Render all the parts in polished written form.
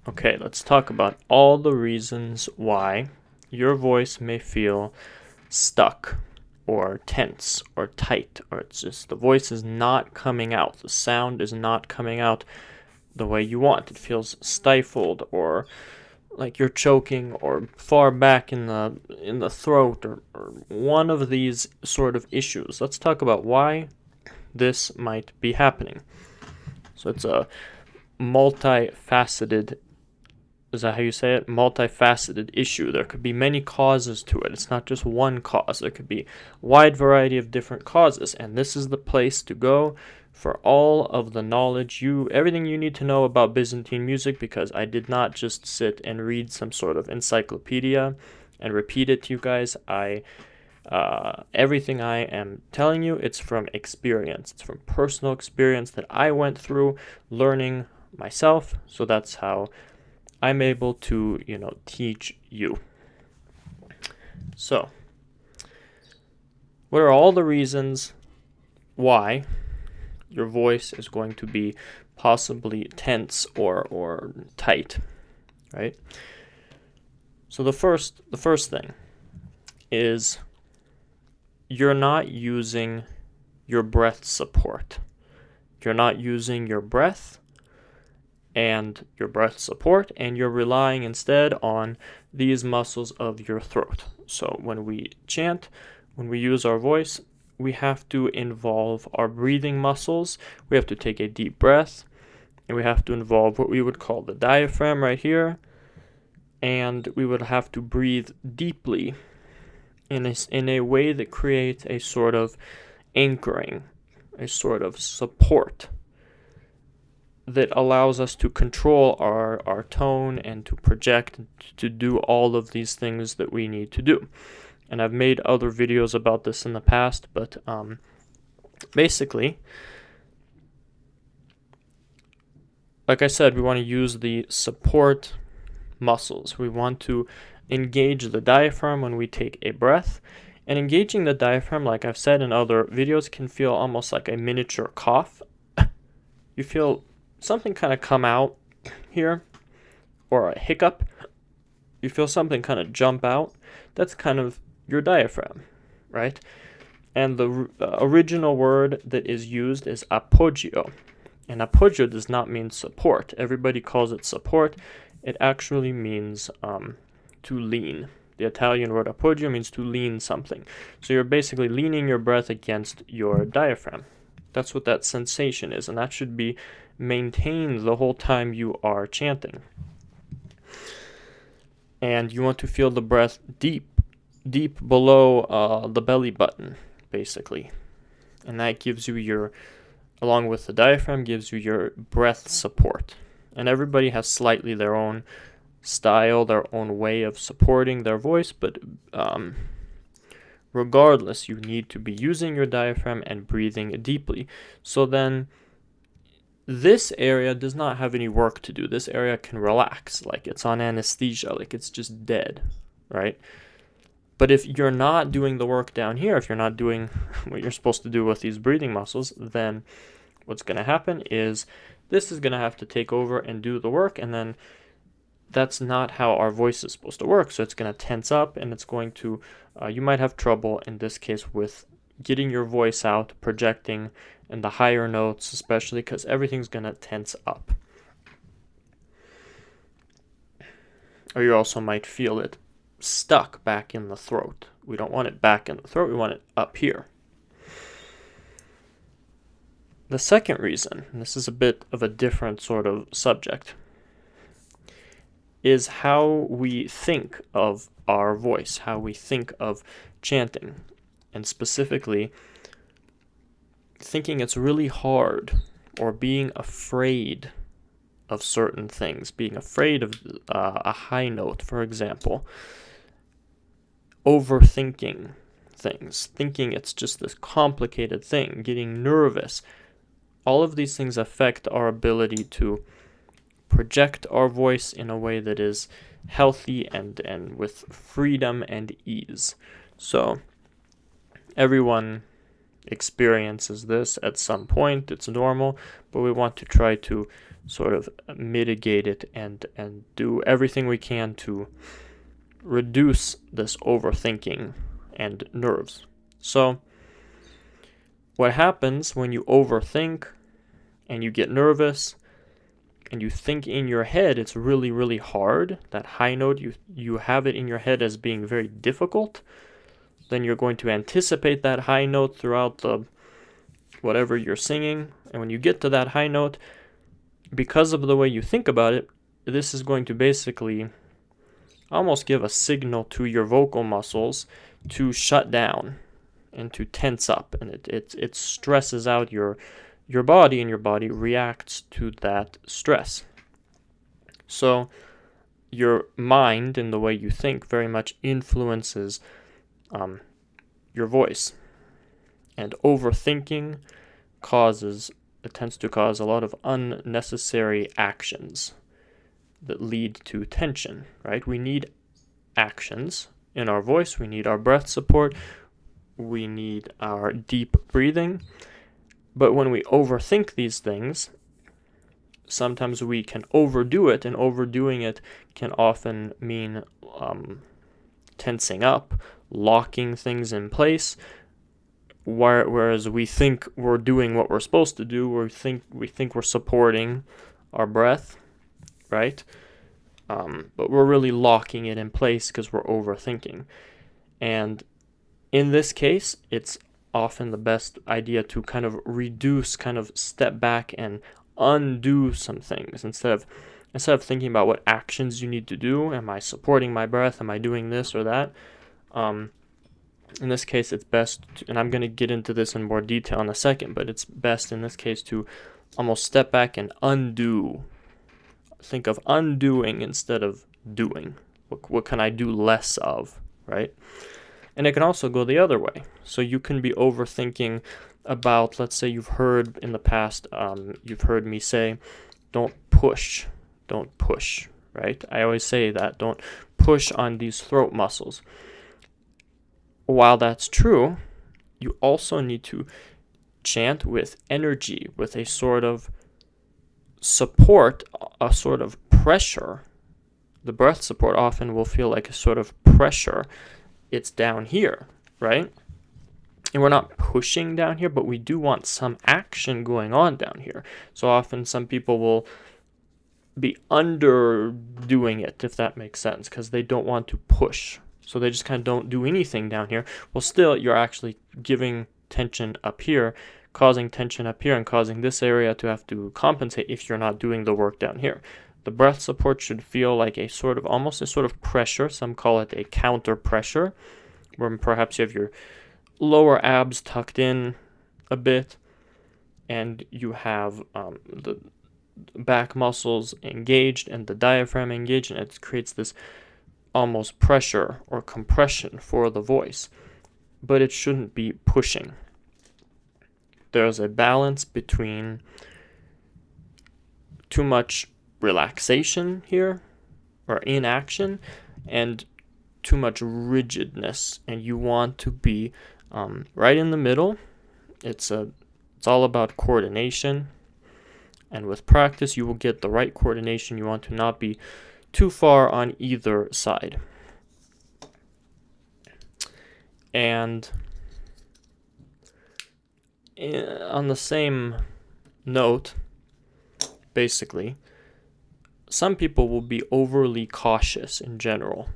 Okay, let's talk about all the reasons why your voice may feel stuck or tense or tight, or it's just the voice is not coming out. The sound is not coming out the way you want. It feels stifled or like you're choking or far back in the throat or one of these sort of issues. Let's talk about why this might be happening. So it's a multifaceted, is that how you say it? Multifaceted issue. There could be many causes to it. It's not just one cause. There could be a wide variety of different causes, and this is the place to go for all of the knowledge, everything you need to know about Byzantine music, because I did not just sit and read some sort of encyclopedia and repeat it to you guys. Everything I am telling you, it's from experience. It's from personal experience that I went through learning myself. So that's how I'm able to, teach you. So, what are all the reasons why your voice is going to be possibly tense or tight, right? So the first thing is you're not using your breath support. You're not using your breath and your breath support, and you're relying instead on these muscles of your throat. So when we chant, when we use our voice, we have to involve our breathing muscles. We have to take a deep breath, and we have to involve what we would call the diaphragm right here, and we would have to breathe deeply in a way that creates a sort of anchoring, a sort of support that allows us to control our tone and to project, to do all of these things that we need to do. And I've made other videos about this in the past, but basically, like I said, we want to use the support muscles. We want to engage the diaphragm when we take a breath. And engaging the diaphragm, like I've said in other videos, can feel almost like a miniature cough. You feel something kind of come out here, or a hiccup. You feel something kind of jump out. That's kind of your diaphragm, right? And the original word that is used is appoggio. And appoggio does not mean support. Everybody calls it support. It actually means to lean. The Italian word appoggio means to lean something. So you're basically leaning your breath against your diaphragm. That's what that sensation is, and that should be maintained the whole time you are chanting. And you want to feel the breath deep below the belly button, basically. And that gives you along with the diaphragm, gives you your breath support. And everybody has slightly their own style, their own way of supporting their voice, but regardless, you need to be using your diaphragm and breathing deeply. So then this area does not have any work to do. This area can relax, like it's on anesthesia, like it's just dead, right? But if you're not doing the work down here, if you're not doing what you're supposed to do with these breathing muscles, then what's going to happen is this is going to have to take over and do the work, and then that's not how our voice is supposed to work. So it's going to tense up, and it's going to, you might have trouble in this case with getting your voice out, projecting, and the higher notes, especially because everything's going to tense up. Or you also might feel it stuck back in the throat. We don't want it back in the throat, we want it up here. The second reason, and this is a bit of a different sort of subject, is how we think of our voice, how we think of chanting, and specifically thinking it's really hard or being afraid of certain things, being afraid of a high note, for example, overthinking things, thinking it's just this complicated thing, getting nervous. All of these things affect our ability to project our voice in a way that is healthy and with freedom and ease. So everyone experiences this at some point. It's normal, but we want to try to sort of mitigate it and do everything we can to reduce this overthinking and nerves. So what happens when you overthink and you get nervous and you think in your head, it's really, really hard. That high note, you have it in your head as being very difficult. Then you're going to anticipate that high note throughout the whatever you're singing. And when you get to that high note, because of the way you think about it, this is going to basically almost give a signal to your vocal muscles to shut down and to tense up. And it stresses out your body, and your body reacts to that stress. So your mind and the way you think very much influences your voice. And overthinking tends to cause a lot of unnecessary actions that lead to tension, right? We need actions in our voice. We need our breath support. We need our deep breathing. But when we overthink these things, sometimes we can overdo it, and overdoing it can often mean tensing up, locking things in place, whereas we think we're doing what we're supposed to do, we think we're supporting our breath, right? But we're really locking it in place because we're overthinking. And in this case, it's often the best idea to kind of reduce, kind of step back and undo some things instead of thinking about what actions you need to do. Am I supporting my breath? Am I doing this or that? In this case, it's best and I'm going to get into this in more detail in a second, but it's best in this case to almost step back and undo. Think of undoing instead of doing. What can I do less of, right? And it can also go the other way. So you can be overthinking about, let's say you've heard in the past, you've heard me say, don't push, right? I always say that, don't push on these throat muscles. While that's true, you also need to chant with energy, with a sort of support, a sort of pressure. The breath support often will feel like a sort of pressure. It's down here, right? And we're not pushing down here, but we do want some action going on down here. So often some people will be underdoing it, if that makes sense, because they don't want to push. So they just kind of don't do anything down here. Well, still, you're actually giving tension up here, causing tension up here, and causing this area to have to compensate if you're not doing the work down here. The breath support should feel like almost a sort of pressure. Some call it a counter pressure, where perhaps you have your lower abs tucked in a bit, and you have the back muscles engaged and the diaphragm engaged, and it creates this almost pressure or compression for the voice. But it shouldn't be pushing. There's a balance between too much relaxation here, or inaction, and too much rigidness, and you want to be right in the middle. It's all about coordination, and with practice you will get the right coordination. You want to not be too far on either side. And on the same note, basically, some people will be overly cautious in general.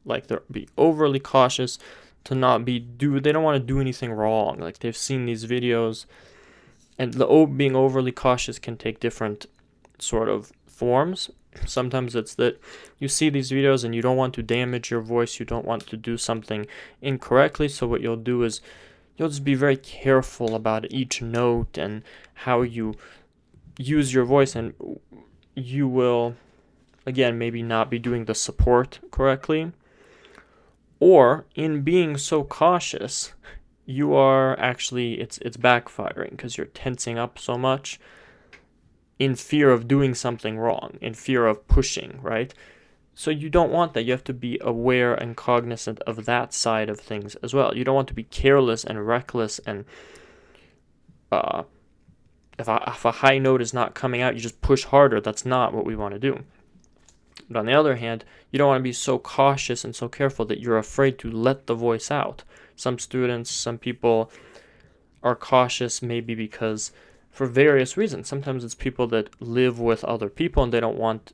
Like they'll be overly cautious to they don't want to do anything wrong. Like they've seen these videos, and being overly cautious can take different sort of forms. Sometimes it's that you see these videos and you don't want to damage your voice, you don't want to do something incorrectly, so what you'll do is you'll just be very careful about each note and how you use your voice, and you will, again, maybe not be doing the support correctly. Or in being so cautious, you are actually, it's backfiring because you're tensing up so much in fear of doing something wrong, in fear of pushing, right? So you don't want that. You have to be aware and cognizant of that side of things as well. You don't want to be careless and reckless and if a high note is not coming out, you just push harder. That's not what we want to do. But on the other hand, you don't want to be so cautious and so careful that you're afraid to let the voice out. Some students, some people are cautious maybe because for various reasons. Sometimes it's people that live with other people and they don't want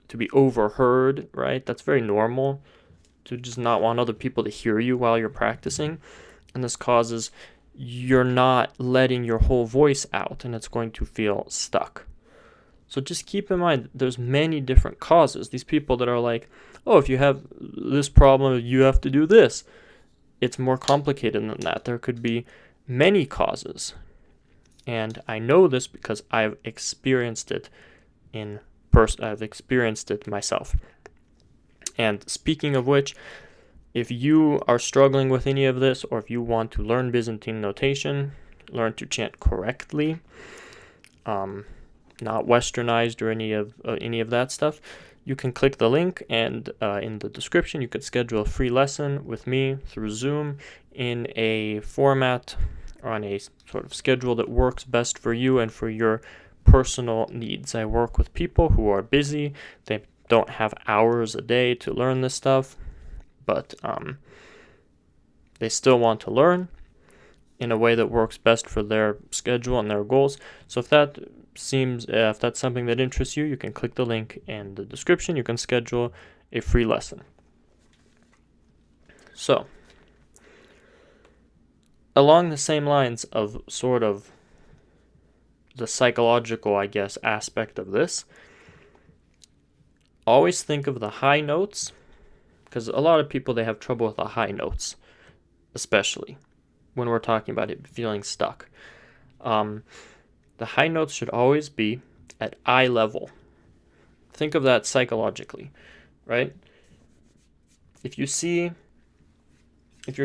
to be overheard, right? That's very normal to just not want other people to hear you while you're practicing. And this causes you're not letting your whole voice out and it's going to feel stuck. So just keep in mind, there's many different causes. These people that are like, oh, if you have this problem, you have to do this. It's more complicated than that. There could be many causes. And I know this because I've experienced it I've experienced it myself. And speaking of which, if you are struggling with any of this, or if you want to learn Byzantine notation, learn to chant correctly, not westernized or any of that stuff, you can click the link, and in the description you could schedule a free lesson with me through Zoom in a format or on a sort of schedule that works best for you and for your personal needs. I work with people who are busy. They don't have hours a day to learn this stuff, but they still want to learn in a way that works best for their schedule and their goals. So if that's something that interests you, you can click the link in the description. You can schedule a free lesson. So, along the same lines of sort of the psychological, I guess, aspect of this, always think of the high notes, because a lot of people, they have trouble with the high notes, especially when we're talking about it feeling stuck. The high notes should always be at eye level. Think of that psychologically, right? If you're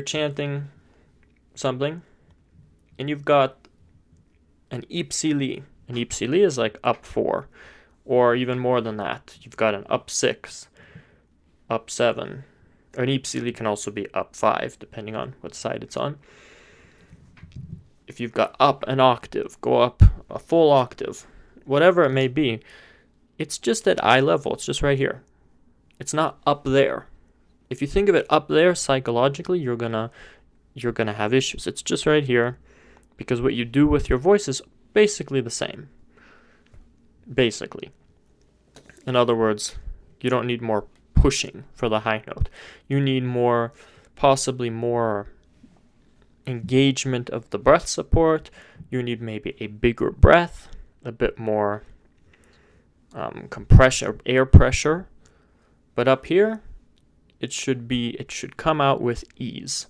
chanting something and you've got an ipsili. An ipsili is like up 4, or even more than that. You've got an up 6, up 7. Or an ipsili can also be up 5, depending on what side it's on. If you've got up an octave, go up a full octave, whatever it may be, it's just at eye level. It's just right here. It's not up there. If you think of it up there psychologically, you're gonna have issues. It's just right here, because what you do with your voice is basically the same. Basically. In other words, you don't need more pushing for the high note. You need possibly more engagement of the breath support. You need maybe a bigger breath, a bit more compression, air pressure. But up here, it should come out with ease.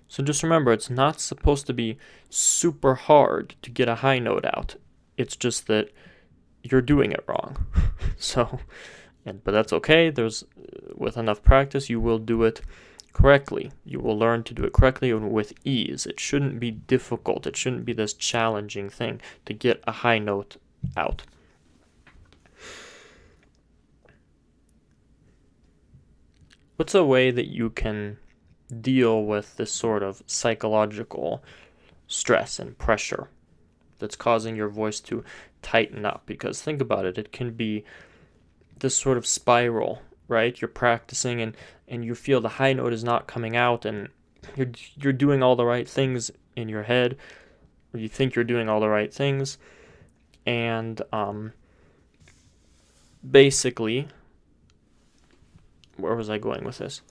So just remember, it's not supposed to be super hard to get a high note out. It's just that you're doing it wrong. But that's okay. With enough practice, you will do it correctly. You will learn to do it correctly and with ease. It shouldn't be difficult. It shouldn't be this challenging thing to get a high note out. What's a way that you can deal with this sort of psychological stress and pressure that's causing your voice to tighten up? Because think about it, it can be this sort of spiral, right? You're practicing and you feel the high note is not coming out, and you're doing all the right things in your head, or you think you're doing all the right things, and basically, where was I going with this?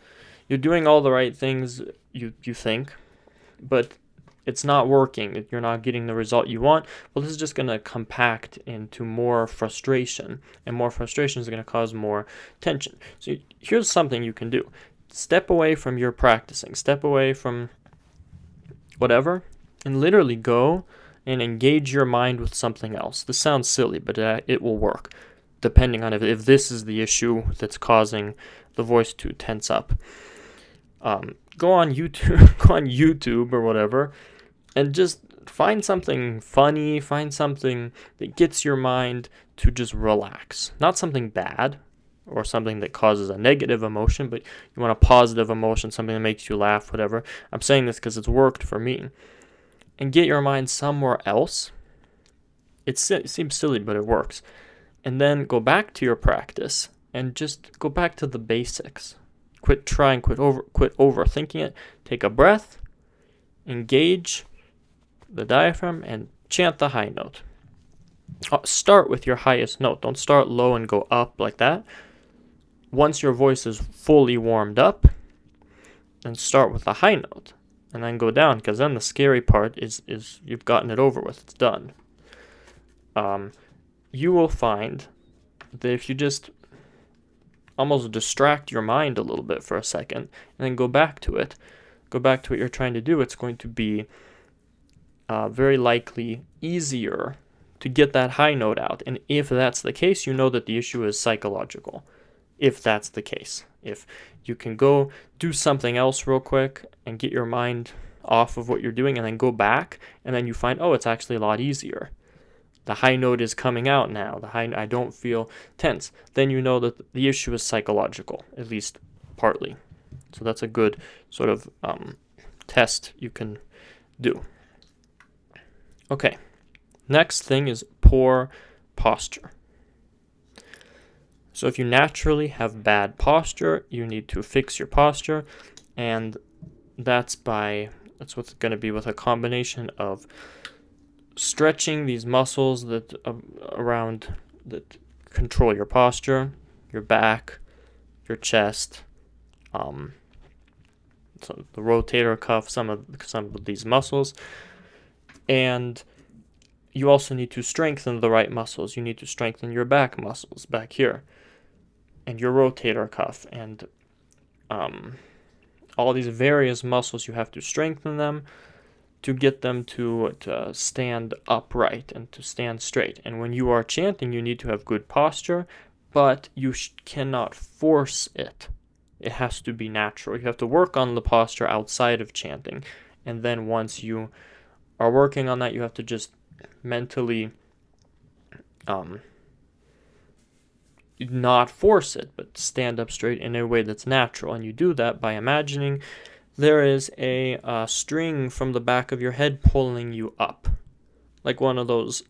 You're doing all the right things, you think, but it's not working. You're not getting the result you want. Well, this is just going to compact into more frustration, and more frustration is going to cause more tension. So here's something you can do. Step away from your practicing. Step away from whatever, and literally go and engage your mind with something else. This sounds silly, but it will work, depending on if this is the issue that's causing the voice to tense up. Go on YouTube or whatever, and just find something funny, find something that gets your mind to just relax. Not something bad or something that causes a negative emotion, but you want a positive emotion, something that makes you laugh, whatever. I'm saying this because it's worked for me. And get your mind somewhere else It seems silly, but it works. And then go back to your practice and just go back to the basics. Quit overthinking it. Take a breath, engage the diaphragm, and chant the high note. Start with your highest note. Don't start low and go up like that. Once your voice is fully warmed up, then start with the high note and then go down, because then the scary part is you've gotten it over with. It's done. You will find that if you just almost distract your mind a little bit for a second and then go back to what you're trying to do, it's going to be very likely easier to get that high note out. And if that's the case, you know that the issue is psychological. If that's the case, if you can go do something else real quick and get your mind off of what you're doing and then go back, and then you find, oh, it's actually a lot easier. The high note is coming out now. I don't feel tense. Then you know that the issue is psychological, at least partly. So that's a good sort of test you can do. Okay, next thing is poor posture. So if you naturally have bad posture, you need to fix your posture, and that's what's going to be with a combination of stretching these muscles that control your posture, your back, your chest, so the rotator cuff, some of these muscles, and you also need to strengthen the right muscles. You need to strengthen your back muscles back here, and your rotator cuff, and all these various muscles. You have to strengthen them to get them to stand upright and to stand straight. And when you are chanting, you need to have good posture, but you cannot force it. It has to be natural. You have to work on the posture outside of chanting, and then once you are working on that, you have to just mentally not force it, but stand up straight in a way that's natural. And you do that by imagining there is a string from the back of your head pulling you up, like one of those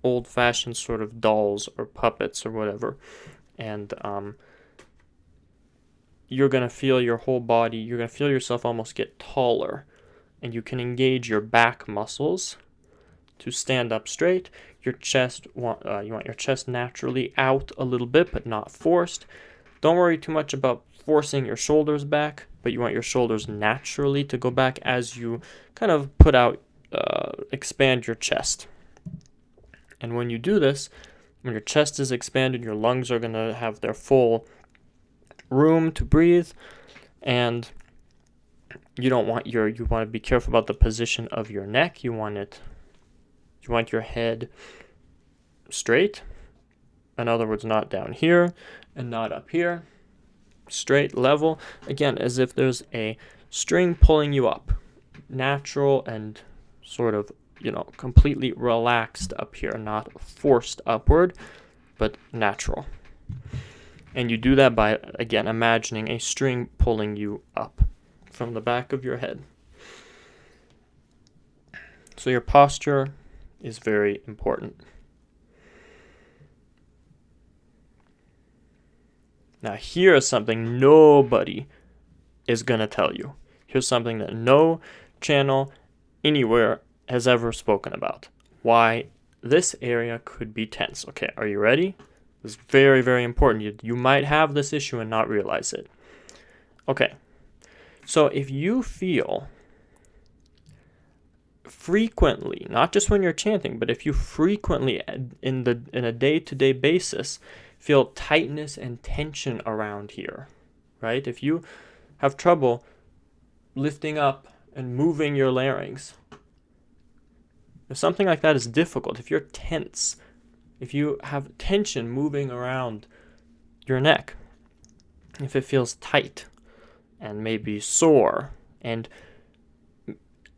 old-fashioned sort of dolls or puppets or whatever. And you're going to feel your whole body, you're going to feel yourself almost get taller, and you can engage your back muscles to stand up straight. Your chest, you want your chest naturally out a little bit, but not forced. Don't worry too much about forcing your shoulders back, but you want your shoulders naturally to go back as you kind of expand your chest. And when you do this, when your chest is expanded, your lungs are going to have their full room to breathe, and you want to be careful about the position of your neck. You want your head straight. In other words, not down here and not up here. Straight, level. Again, as if there's a string pulling you up. Natural and sort of, completely relaxed up here. Not forced upward, but natural. And you do that by, again, imagining a string pulling you up from the back of your head. So your posture is very important. Now, here is something nobody is going to tell you. Here's something that no channel anywhere has ever spoken about. Why this area could be tense. Okay, are you ready? This is very, very important. You might have this issue and not realize it. Okay, so if you feel frequently, not just when you're chanting, but if you frequently in a day-to-day basis feel tightness and tension around here, right? If you have trouble lifting up and moving your larynx, if something like that is difficult, if you're tense, if you have tension moving around your neck, if it feels tight and maybe sore, and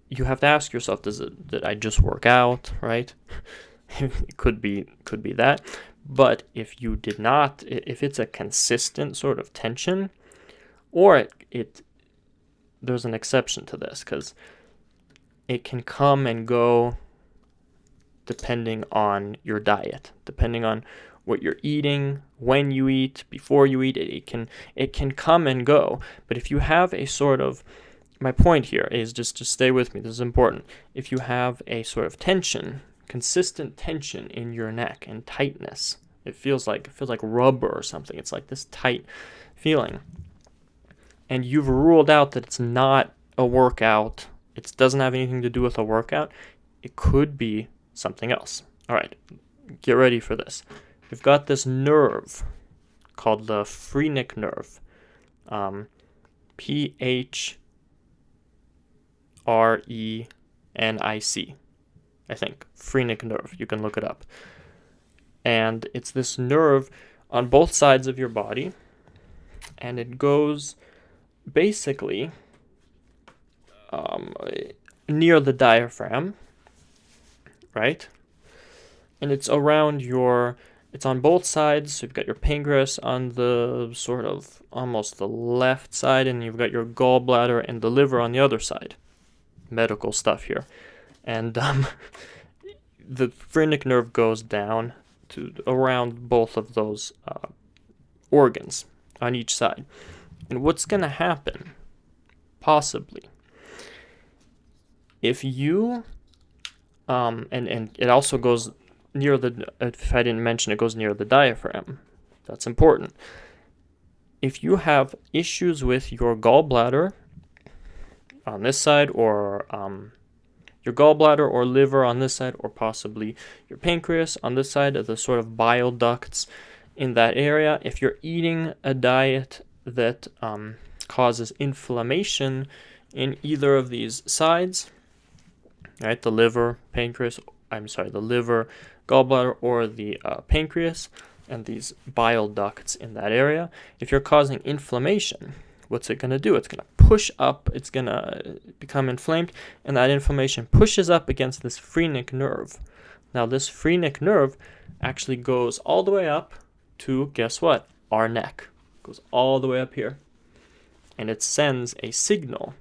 you have to ask yourself, did I just work out, right? It could be that. But if you did not, if it's a consistent sort of tension, or there's an exception to this, because it can come and go depending on your diet, depending on what you're eating, when you eat, before you eat. It can come and go. But if you have a sort of, my point here is just to stay with me, this is important. If you have a sort of tension, consistent tension in your neck and tightness, it feels like rubber or something. It's like this tight feeling. And you've ruled out that it's not a workout, it doesn't have anything to do with a workout, it could be something else. All right, get ready for this. We've got this nerve called the phrenic nerve. PHRENIC, I think. Phrenic nerve. You can look it up. And it's this nerve on both sides of your body. And it goes basically near the diaphragm, right? And it's around it's on both sides. So you've got your pancreas on the sort of almost the left side, and you've got your gallbladder and the liver on the other side. Medical stuff here. And the phrenic nerve goes down to around both of those organs on each side. And what's going to happen, possibly, if you, and it also goes near if I didn't mention, it goes near the diaphragm. That's important. If you have issues with your gallbladder on this side, or your gallbladder or liver on this side, or possibly your pancreas on this side, of the sort of bile ducts in that area, if you're eating a diet that causes inflammation in either of these sides, right, the liver, gallbladder, or the pancreas, and these bile ducts in that area, if you're causing inflammation, what's it going to do? It's going to push up, it's going to become inflamed, and that inflammation pushes up against this phrenic nerve. Now, this phrenic nerve actually goes all the way up to, guess what? Our neck. It goes all the way up here. And it sends a signal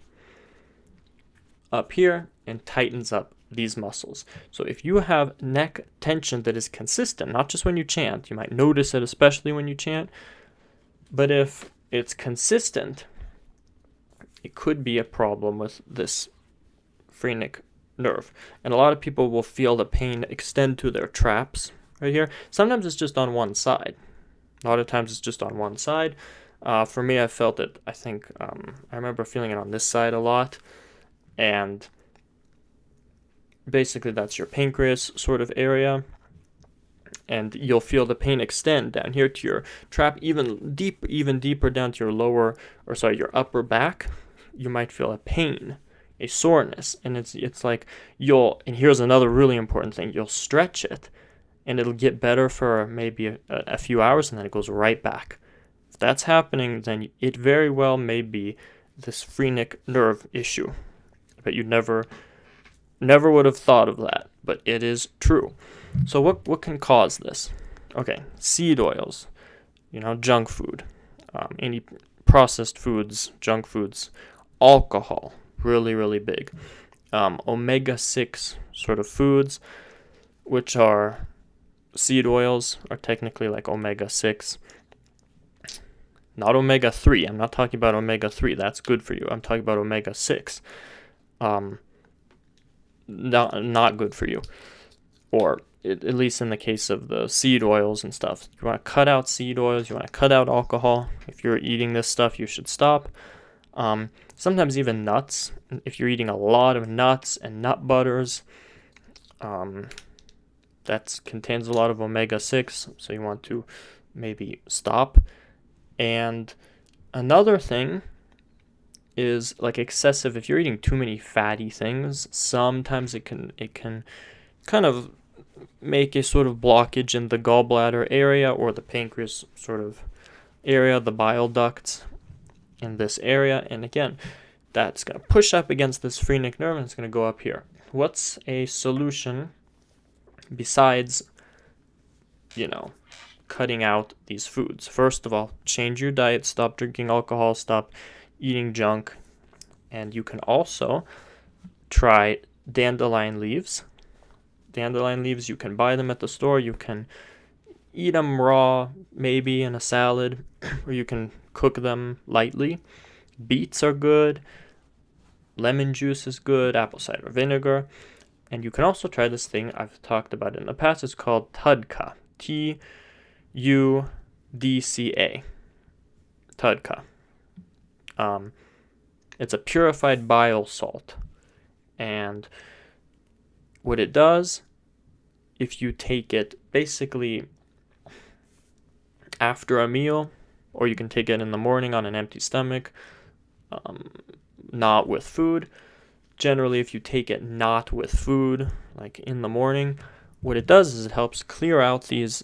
up here and tightens up these muscles. So if you have neck tension that is consistent, not just when you chant, you might notice it especially when you chant, but if it's consistent, it could be a problem with this phrenic nerve. And a lot of people will feel the pain extend to their traps right here. Sometimes it's just on one side. A lot of times it's just on one side. For me, I felt it, I remember feeling it on this side a lot. And basically that's your pancreas sort of area. And you'll feel the pain extend down here to your trap, even deeper down to your your upper back. You might feel a pain, a soreness, and it's like and here's another really important thing, you'll stretch it, and it'll get better for maybe a few hours, and then it goes right back. If that's happening, then it very well may be this phrenic nerve issue, but you never would have thought of that, but it is true. So what can cause this? Okay, seed oils, junk food, any processed foods, junk foods, alcohol, really, really big. Omega-6 sort of foods, which are seed oils, are technically like omega-6. Not omega-3. I'm not talking about omega-3. That's good for you. I'm talking about omega-6. Not good for you. Or at least in the case of the seed oils and stuff. You want to cut out seed oils. You want to cut out alcohol. If you're eating this stuff, you should stop. Sometimes even nuts. If you're eating a lot of nuts and nut butters, that contains a lot of omega-6, so you want to maybe stop. And another thing is like excessive, if you're eating too many fatty things, sometimes it can kind of make a sort of blockage in the gallbladder area or the pancreas sort of area, the bile ducts in this area. And again, that's going to push up against this phrenic nerve and it's going to go up here. What's a solution besides, cutting out these foods? First of all, change your diet, stop drinking alcohol, stop eating junk, and you can also try dandelion leaves. Dandelion leaves, you can buy them at the store. You can eat them raw, maybe in a salad, or you can cook them lightly. Beets are good. Lemon juice is good. Apple cider vinegar. And you can also try this thing I've talked about in the past. It's called Tudca. Tudca. Tudca. It's a purified bile salt. And what it does, if you take it basically after a meal, or you can take it in the morning on an empty stomach, not with food. Generally, if you take it not with food, like in the morning, what it does is it helps clear out these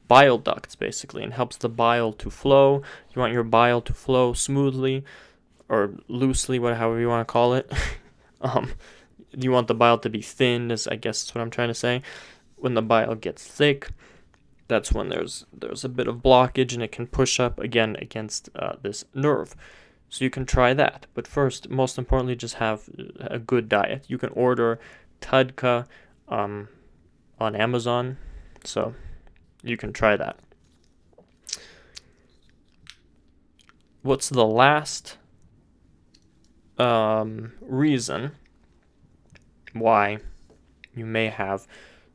bile ducts, basically, and helps the bile to flow. You want your bile to flow smoothly or loosely, however you want to call it. You want the bile to be thin, I guess that's what I'm trying to say. When the bile gets thick, that's when there's a bit of blockage and it can push up again against this nerve. So you can try that. But first, most importantly, just have a good diet. You can order Tudca on Amazon, so you can try that. What's the last reason why you may have?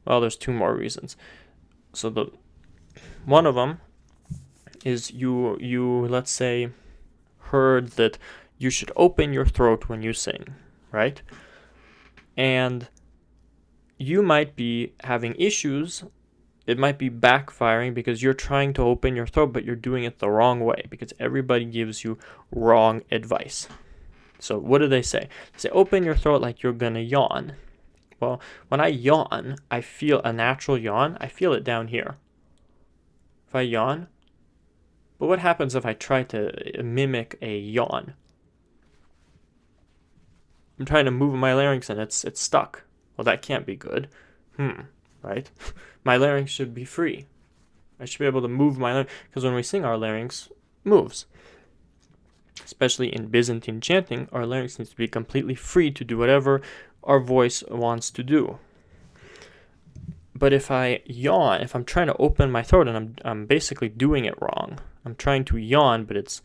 Well, there's two more reasons. So one of them is you let's say heard that you should open your throat when you sing, right? And you might be having issues. It might be backfiring because you're trying to open your throat, but you're doing it the wrong way because everybody gives you wrong advice. So what do they say? They say, open your throat like you're gonna yawn. Well, when I yawn, I feel a natural yawn. I feel it down here. If I yawn, but what happens if I try to mimic a yawn? I'm trying to move my larynx and it's stuck. Well, that can't be good. Right? My larynx should be free. I should be able to move my larynx, because when we sing, our larynx moves. Especially in Byzantine chanting, our larynx needs to be completely free to do whatever our voice wants to do. But if I yawn, if I'm trying to open my throat and I'm basically doing it wrong, I'm trying to yawn, but it's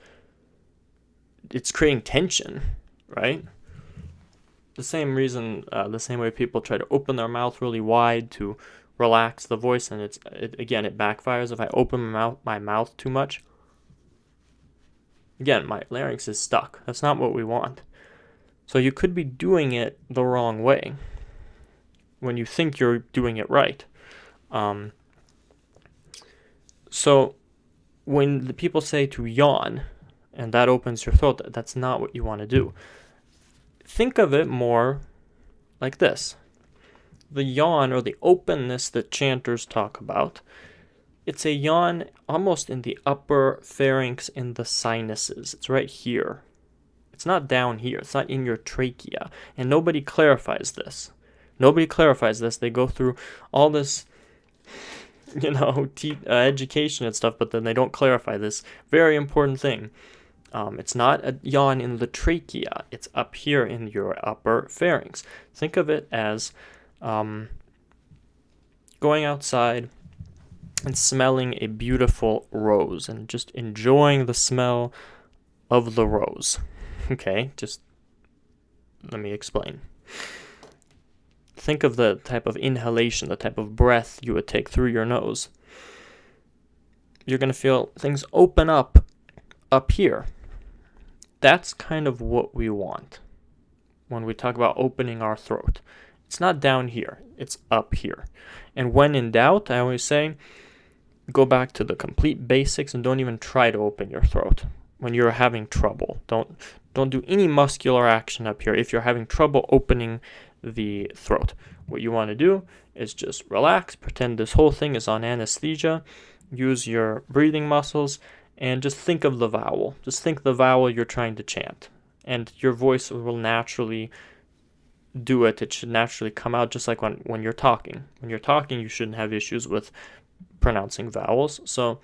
creating tension, right? The same reason, the same way people try to open their mouth really wide to relax the voice, and it backfires. If I open my mouth too much, again, my larynx is stuck. That's not what we want. So you could be doing it the wrong way when you think you're doing it right. So when the people say to yawn, and that opens your throat, that's not what you want to do. Think of it more like this. The yawn, or the openness that chanters talk about, it's a yawn almost in the upper pharynx, in the sinuses. It's right here. It's not down here. It's not in your trachea. And nobody clarifies this. They go through all this, education and stuff, but then they don't clarify this very important thing. It's not a yawn in the trachea. It's up here in your upper pharynx. Think of it as going outside and smelling a beautiful rose and just enjoying the smell of the rose. Okay, just let me explain. Think of the type of inhalation, the type of breath you would take through your nose. You're going to feel things open up here. That's kind of what we want when we talk about opening our throat. It's not down here, it's up here. And when in doubt, I always say, go back to the complete basics and don't even try to open your throat when you're having trouble. Don't do any muscular action up here if you're having trouble opening the throat. What you want to do is just relax, pretend this whole thing is on anesthesia, use your breathing muscles, and just think of the vowel. Just think the vowel you're trying to chant. And your voice will naturally do it. It should naturally come out, just like when you're talking. When you're talking, you shouldn't have issues with pronouncing vowels. So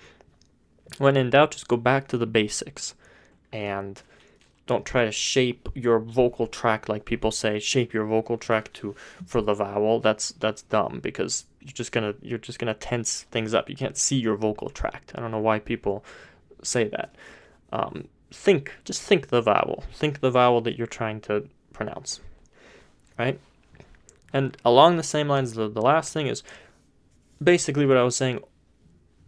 when in doubt, just go back to the basics and Don't try to shape your vocal tract like people say, shape your vocal tract for the vowel. That's dumb, because you're just gonna tense things up. You can't see your vocal tract. I don't know why people say that. Just think the vowel. Think the vowel that you're trying to pronounce, right? And along the same lines, the last thing is basically what I was saying.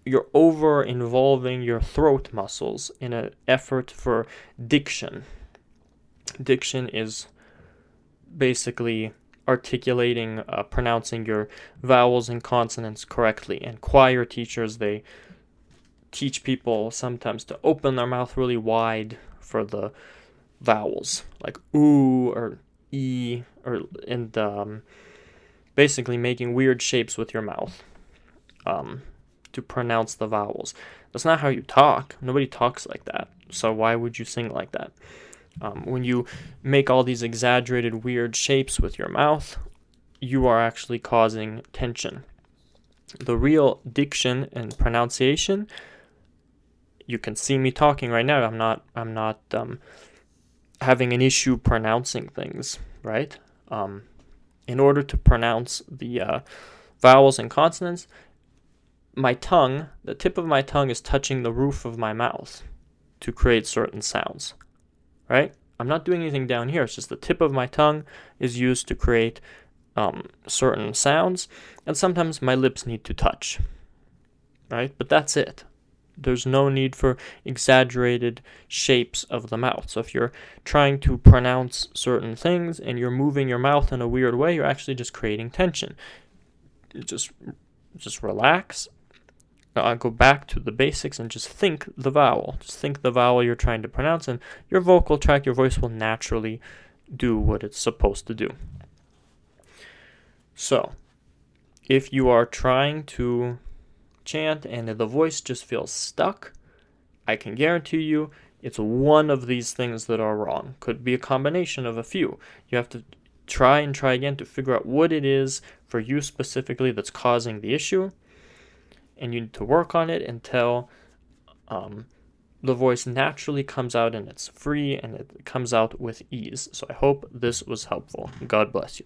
You're over involving your throat muscles in an effort for diction. Diction is basically articulating, pronouncing your vowels and consonants correctly. And choir teachers, they teach people sometimes to open their mouth really wide for the vowels, like ooh or e, and basically making weird shapes with your mouth to pronounce the vowels. That's not how you talk. Nobody talks like that. So why would you sing like that? When you make all these exaggerated weird shapes with your mouth, you are actually causing tension. The real diction and pronunciation, you can see me talking right now. I'm not having an issue pronouncing things, right? In order to pronounce the vowels and consonants, the tip of my tongue is touching the roof of my mouth to create certain sounds, right? I'm not doing anything down here. It's just the tip of my tongue is used to create certain sounds, and sometimes my lips need to touch, right? But that's it. There's no need for exaggerated shapes of the mouth. So if you're trying to pronounce certain things and you're moving your mouth in a weird way, you're actually just creating tension. Just relax. Go back to the basics and just think the vowel. Just think the vowel you're trying to pronounce, and your vocal tract, your voice will naturally do what it's supposed to do. So, if you are trying to chant and the voice just feels stuck, I can guarantee you it's one of these things that are wrong. Could be a combination of a few. You have to try and try again to figure out what it is for you specifically that's causing the issue. And you need to work on it until the voice naturally comes out and it's free and it comes out with ease. So I hope this was helpful. God bless you.